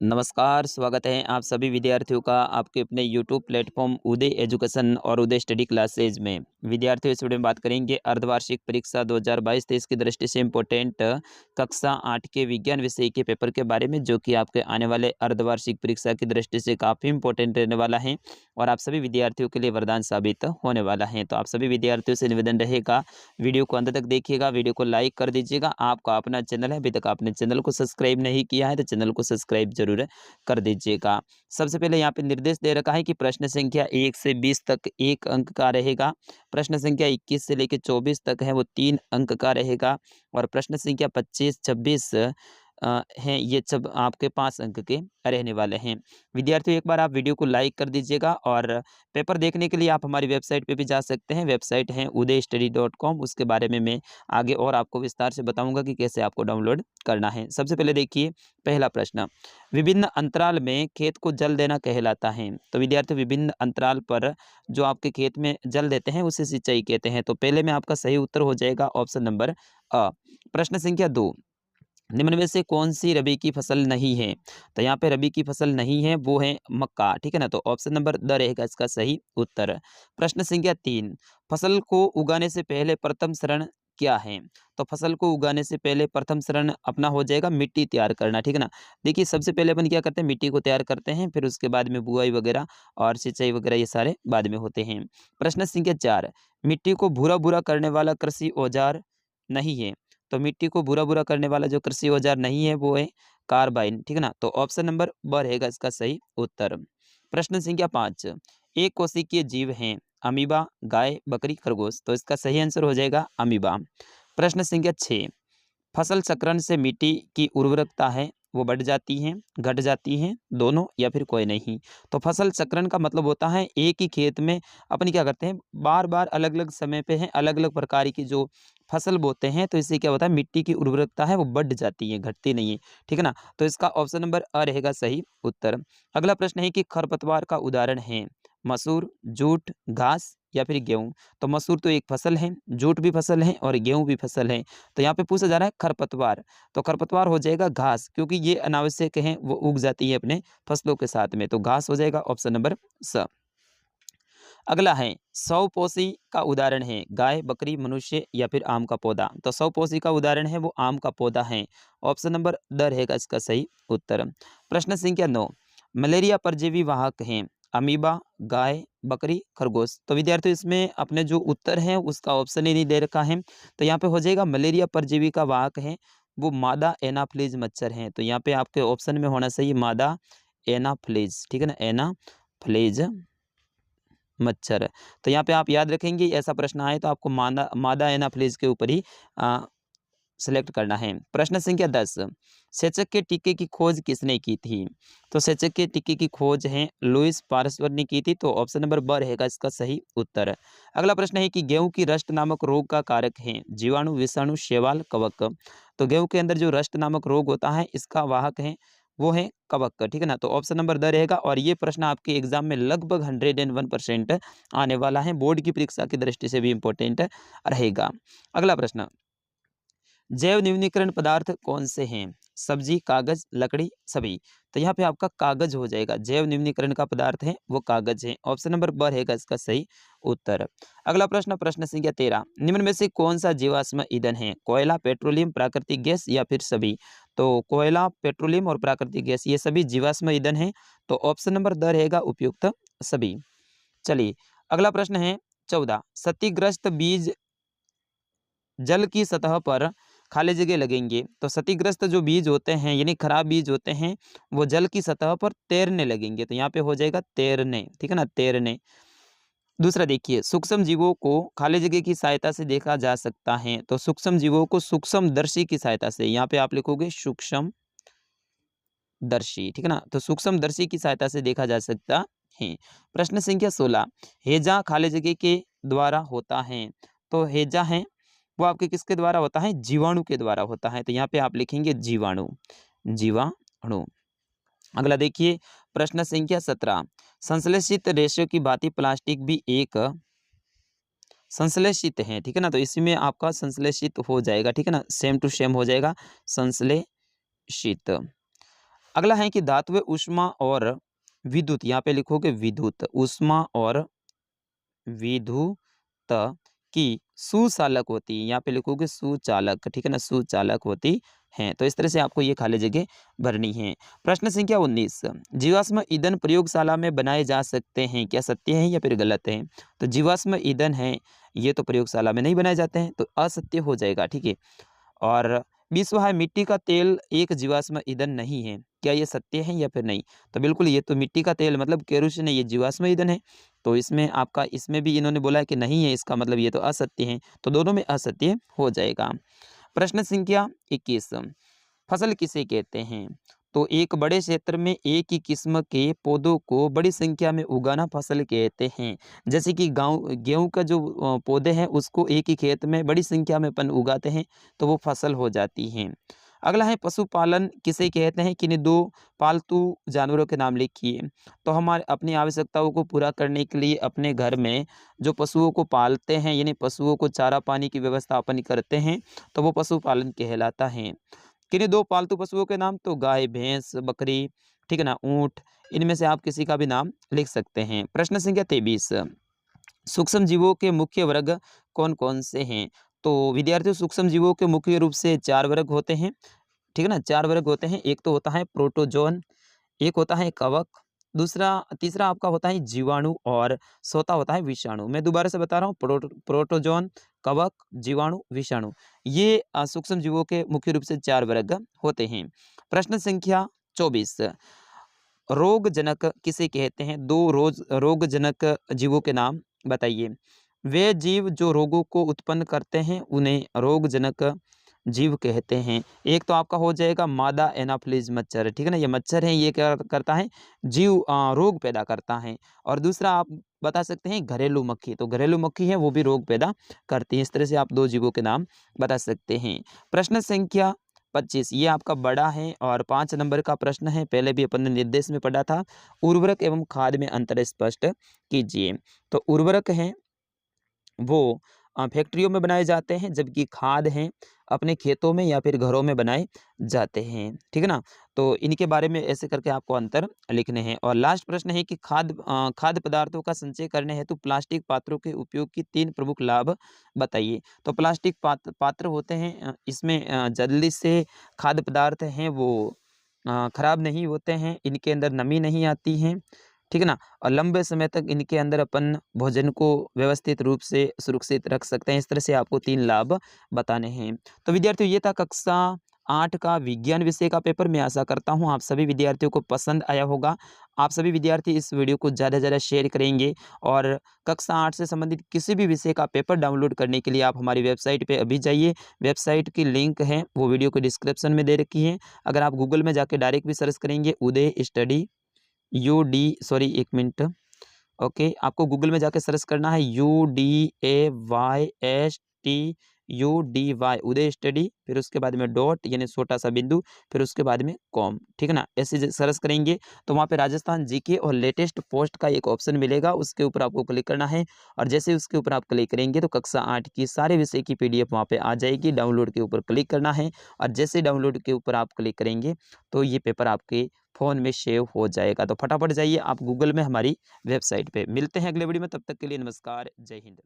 नमस्कार, स्वागत है आप सभी विद्यार्थियों का आपके अपने यूट्यूब प्लेटफॉर्म उदय एजुकेशन और उदय स्टडी क्लासेज में। विद्यार्थियों, इस वीडियो में बात करेंगे अर्धवार्षिक परीक्षा 2022-23 की दृष्टि से इम्पोर्टेंट कक्षा 8 के विज्ञान विषय के पेपर के बारे में, जो कि आपके आने वाले अर्धवार्षिक परीक्षा की दृष्टि से काफ़ी इंपॉर्टेंट रहने वाला है और आप सभी विद्यार्थियों के लिए वरदान साबित होने वाला है। तो आप सभी विद्यार्थियों से निवेदन रहेगा, वीडियो को अंत तक देखिएगा, वीडियो को लाइक कर दीजिएगा। आपका अपना चैनल है, अभी तक आपने चैनल को सब्सक्राइब नहीं किया है तो चैनल को सब्सक्राइब जरूर कर दीजिएगा। सबसे पहले यहाँ पे निर्देश दे रखा है कि प्रश्न संख्या 1 से 20 तक 1 अंक का रहेगा। प्रश्न संख्या 21 से लेकर 24 तक है वो 3 अंक का रहेगा और प्रश्न संख्या 25, 26 हैं, ये सब आपके 5 अंक के रहने वाले हैं। विद्यार्थियों, एक बार आप वीडियो को लाइक कर दीजिएगा और पेपर देखने के लिए आप हमारी वेबसाइट पे भी जा सकते हैं। वेबसाइट है udaystudy.com। उसके बारे में मैं आगे और आपको विस्तार से बताऊंगा कि कैसे आपको डाउनलोड करना है। सबसे पहले देखिए पहला प्रश्न, विभिन्न अंतराल में खेत को जल देना कहलाता है। तो विद्यार्थी, विभिन्न अंतराल पर जो आपके खेत में जल देते हैं उसे सिंचाई कहते हैं। तो पहले में आपका सही उत्तर हो जाएगा ऑप्शन नंबर अ। प्रश्न संख्या 2, निम्न में से कौन सी रबी की फसल नहीं है? तो यहाँ पे रबी की फसल नहीं है, वो है मक्का, ठीक है ना। तो ऑप्शन नंबर द रहेगा इसका सही उत्तर। प्रश्न संख्या 3, फसल को उगाने से पहले प्रथम चरण क्या है? तो फसल को उगाने से पहले प्रथम चरण अपना हो जाएगा मिट्टी तैयार करना, ठीक है ना। देखिए, सबसे पहले अपन क्या करते हैं, मिट्टी को तैयार करते हैं, फिर उसके बाद में बुआई वगैरह और सिंचाई वगैरह ये सारे बाद में होते हैं। प्रश्न संख्या 4, मिट्टी को भूरा भूरा करने वाला कृषि औजार नहीं है। तो मिट्टी को भूरा-भूरा करने वाला जो कृषि औजार नहीं है वो है कार्बाइन, ठीक है ना। तो ऑप्शन नंबर ब रहेगा इसका सही उत्तर। प्रश्न संख्या 5, एक कोशिकीय जीव हैं अमीबा, गाय, बकरी, खरगोश। तो इसका सही आंसर हो जाएगा अमीबा। प्रश्न संख्या 6, फसल चक्रण से मिट्टी की उर्वरकता है वो बढ़ जाती है, घट जाती है, दोनों या फिर कोई नहीं। तो फसल चक्रण का मतलब होता है एक ही खेत में अपन क्या करते हैं, बार बार अलग अलग समय पे है अलग अलग प्रकार की जो फसल बोते हैं, तो इससे क्या होता है मिट्टी की उर्वरकता है वो बढ़ जाती है, घटती नहीं है, ठीक है ना। तो इसका ऑप्शन नंबर अ रहेगा सही उत्तर। अगला प्रश्न है कि खरपतवार का उदाहरण है मसूर, जूट, घास या फिर गेहूं। तो मसूर तो एक फसल है, जूट भी फसल है और गेहूं भी फसल है। तो यहाँ पे पूछा जा रहा है खरपतवार, तो खरपतवार हो जाएगा घास, क्योंकि ये अनावश्यक है, वो उग जाती है अपने फसलों के साथ में। तो घास हो जाएगा ऑप्शन नंबर स। अगला है सौपोषी का उदाहरण है गाय, बकरी, मनुष्य या फिर आम का पौधा। तो सौपोषी का उदाहरण है वो आम का पौधा है। ऑप्शन नंबर द रहेगा इसका सही उत्तर। प्रश्न संख्या 9, मलेरिया परजीवी वाहक हैं अमीबा, गाय, बकरी, खरगोश। तो विद्यार्थियों, इसमें अपने जो उत्तर है उसका ऑप्शन ही नहीं दे रखा है। तो यहाँ पे हो जाएगा मलेरिया परजीवी का वाहक है वो मादा एनाफ्लीज मच्छर हैं। तो यहाँ पे आपके ऑप्शन में होना चाहिए मादा एनाफ्लीज, ठीक है ना, एनाफ्लीज मच्छर। तो यहाँ पे आप याद रखेंगे, ऐसा प्रश्न आए तो आपको मादा मादा एनाफ्लीज के ऊपर ही सिलेक्ट करना है। प्रश्न संख्या 10, सेचक के टीके की खोज किसने की थी? तो सेचक के टीके की खोज है लुइस पार्सवर ने की थी। तो ऑप्शन नंबर ब रहेगा इसका सही उत्तर। अगला प्रश्न है कि गेहूं की रस्ट नामक रोग का कारक है जीवाणु, विषाणु, शैवाल, कवक। तो गेहूं के अंदर जो रस्ट नामक रोग होता है इसका वाहक है वो है कवक, ठीक है ना। तो ऑप्शन नंबर द रहेगा और ये प्रश्न आपके एग्जाम में लगभग 101% आने वाला है, बोर्ड की परीक्षा की दृष्टि से भी इंपॉर्टेंट रहेगा। अगला प्रश्न, जैव न्यूनीकरण पदार्थ कौन से हैं? सब्जी, कागज, लकड़ी, सभी। तो यहाँ पे आपका कागज हो जाएगा, जैव न्यूनीकरण का पदार्थ है वो कागज है। ऑप्शन नंबर ब रहेगा इसका सही उत्तर। अगला प्रश्न, प्रश्न संख्या 13, निम्न में से कौन सा जीवाश्म ईंधन है? कोयला, पेट्रोलियम, प्राकृतिक गैस या फिर सभी। तो कोयला, पेट्रोलियम और प्राकृतिक गैस ये सभी जीवाश्म ईंधन है। तो ऑप्शन नंबर द रहेगा उपयुक्त सभी। चलिए, अगला प्रश्न है 14, क्षतिग्रस्त बीज जल की सतह पर खाली जगह लगेंगे। तो क्षतिग्रस्त जो बीज होते हैं यानी खराब बीज होते हैं वो जल की सतह पर तैरने लगेंगे। तो यहाँ पे हो जाएगा तैरने, ठीक है ना, तैरने। दूसरा देखिए, सूक्ष्म जीवों को खाली जगह की सहायता से देखा जा सकता है। तो सूक्ष्म जीवों को सूक्ष्मदर्शी की सहायता से, यहाँ पे आप लिखोगे सूक्ष्म दर्शी, ठीक है ना। तो सूक्ष्मदर्शी की सहायता से देखा जा सकता है। प्रश्न संख्या 16, हेजा खाली जगह के द्वारा होता है। तो हेजा है वो आपके किसके द्वारा होता है? जीवाणु के द्वारा होता है। तो यहाँ पे आप लिखेंगे जीवाणु, जीवाणु। अगला देखिए, प्रश्न संख्या 17, संश्लेषित रेशों की भांति प्लास्टिक भी एक संश्लेषित है, ठीक है ना। तो इसी में आपका संश्लेषित हो जाएगा, ठीक है ना, सेम टू सेम हो जाएगा संश्लेषित। अगला है कि धातु ऊष्मा और विद्युत, यहाँ पे लिखोगे विद्युत, ऊष्मा और विद्युत की सुचालक होती है, यहाँ पे लिखोगे सुचालक, ठीक है ना, सुचालक होती हैं। तो इस तरह से आपको ये खाली जगह भरनी है। प्रश्न संख्या 19, जीवाश्म ईंधन प्रयोगशाला में बनाए जा सकते हैं, क्या सत्य है या फिर गलत है? तो जीवाश्म ईंधन है ये तो प्रयोगशाला में नहीं बनाए जाते हैं, तो असत्य हो जाएगा, ठीक है। और 20वां है मिट्टी का तेल एक जीवाश्म ईंधन नहीं है, क्या ये सत्य है या फिर नहीं? तो बिल्कुल ये तो मिट्टी का तेल मतलब केरोसिन है, ये जीवाश्म ईंधन है। तो इसमें आपका इसमें भी इन्होंने बोला है कि नहीं है, इसका मतलब ये तो असत्य है, तो दोनों में असत्य हो जाएगा। प्रश्न संख्या 21, फसल किसे कहते हैं? तो एक बड़े क्षेत्र में एक ही किस्म के पौधों को बड़ी संख्या में उगाना फसल कहते हैं। जैसे कि गेहूं का जो पौधे हैं उसको एक ही खेत में बड़ी संख्या में अपन उगाते हैं तो वो फसल हो जाती है। अगला है पशुपालन किसे कहते हैं? किन्हीं दो पालतू जानवरों के नाम लिखिए। तो हमारे अपनी आवश्यकताओं को पूरा करने के लिए अपने घर में जो पशुओं को पालते हैं, यानी पशुओं को चारा पानी की व्यवस्था अपन करते हैं, तो वो पशुपालन कहलाता है। किन्हीं दो पालतू पशुओं के नाम, तो गाय, भैंस, बकरी, ठीक है ना, ऊंट, इनमें से आप किसी का भी नाम लिख सकते हैं। प्रश्न संख्या 23, सूक्ष्म जीवों के मुख्य वर्ग कौन कौन से हैं? तो विद्यार्थियों सूक्ष्म जीवों के मुख्य रूप से 4 वर्ग होते हैं, ठीक है ना, 4 वर्ग होते हैं। एक तो होता है प्रोटोजोन, एक होता है कवक, दूसरा तीसरा आपका होता है जीवाणु और चौथा होता है विषाणु। मैं दोबारा से बता रहा हूँ, प्रोटोजोन, कवक, जीवाणु, विषाणु, ये सूक्ष्म जीवों के मुख्य रूप से 4 वर्ग होते हैं। प्रश्न संख्या 24, रोगजनक किसे कहते हैं? दो रोगजनक जीवों के नाम बताइए। वे जीव जो रोगों को उत्पन्न करते हैं उन्हें रोगजनक जीव कहते हैं। एक तो आपका हो जाएगा मादा एनाफ्लिज मच्छर, ठीक है ना, ये मच्छर है, ये क्या करता है, जीव रोग पैदा करता है। और दूसरा आप बता सकते हैं घरेलू मक्खी, तो घरेलू मक्खी है वो भी रोग पैदा करती है। इस तरह से आप 2 जीवों के नाम बता सकते हैं। प्रश्न संख्या 25, ये आपका बड़ा है और 5 नंबर का प्रश्न है, पहले भी अपन ने निर्देश में पढ़ा था। उर्वरक एवं खाद में अंतर स्पष्ट कीजिए। तो उर्वरक है वो फैक्ट्रियों में बनाए जाते हैं, जबकि खाद हैं अपने खेतों में या फिर घरों में बनाए जाते हैं, ठीक है ना। तो इनके बारे में ऐसे करके आपको अंतर लिखने हैं। और लास्ट प्रश्न है कि खाद्य पदार्थों का संचय करने हेतु प्लास्टिक पात्रों के उपयोग की 3 प्रमुख लाभ बताइए। तो प्लास्टिक पात्र होते हैं, इसमें जल्दी से खाद्य पदार्थ हैं वो खराब नहीं होते हैं, इनके अंदर नमी नहीं आती है, ठीक है ना, और लंबे समय तक इनके अंदर अपन भोजन को व्यवस्थित रूप से सुरक्षित रख सकते हैं। इस तरह से आपको 3 लाभ बताने हैं। तो विद्यार्थियों ये था कक्षा 8 का विज्ञान विषय का पेपर। मैं आशा करता हूँ आप सभी विद्यार्थियों को पसंद आया होगा। आप सभी विद्यार्थी इस वीडियो को ज़्यादा से ज़्यादा शेयर करेंगे और कक्षा 8 से संबंधित किसी भी विषय का पेपर डाउनलोड करने के लिए आप हमारी वेबसाइट पे अभी जाइए। वेबसाइट की लिंक है वो वीडियो के डिस्क्रिप्शन में दे रखी है। अगर आप गूगल में जाके डायरेक्ट भी सर्च करेंगे उदय स्टडी एक मिनट, ओके, आपको गूगल में जाके सर्च करना है UDAYSTUDY उदय स्टडी, फिर उसके बाद में डॉट यानी छोटा सा बिंदु, फिर उसके बाद में कॉम, ठीक है ना। ऐसे सर्च करेंगे तो वहाँ पे राजस्थान जीके और लेटेस्ट पोस्ट का एक ऑप्शन मिलेगा, उसके ऊपर आपको क्लिक करना है। और जैसे ही उसके ऊपर आप क्लिक करेंगे तो कक्षा 8 की सारे विषय की PDF वहाँ पे आ जाएगी। डाउनलोड के ऊपर क्लिक करना है और जैसे डाउनलोड के ऊपर आप क्लिक करेंगे तो ये पेपर आपके फ़ोन में सेव हो जाएगा। तो फटाफट जाइए आप गूगल में हमारी वेबसाइट पे। मिलते हैं अगले वीडियो में, तब तक के लिए नमस्कार, जय हिंद।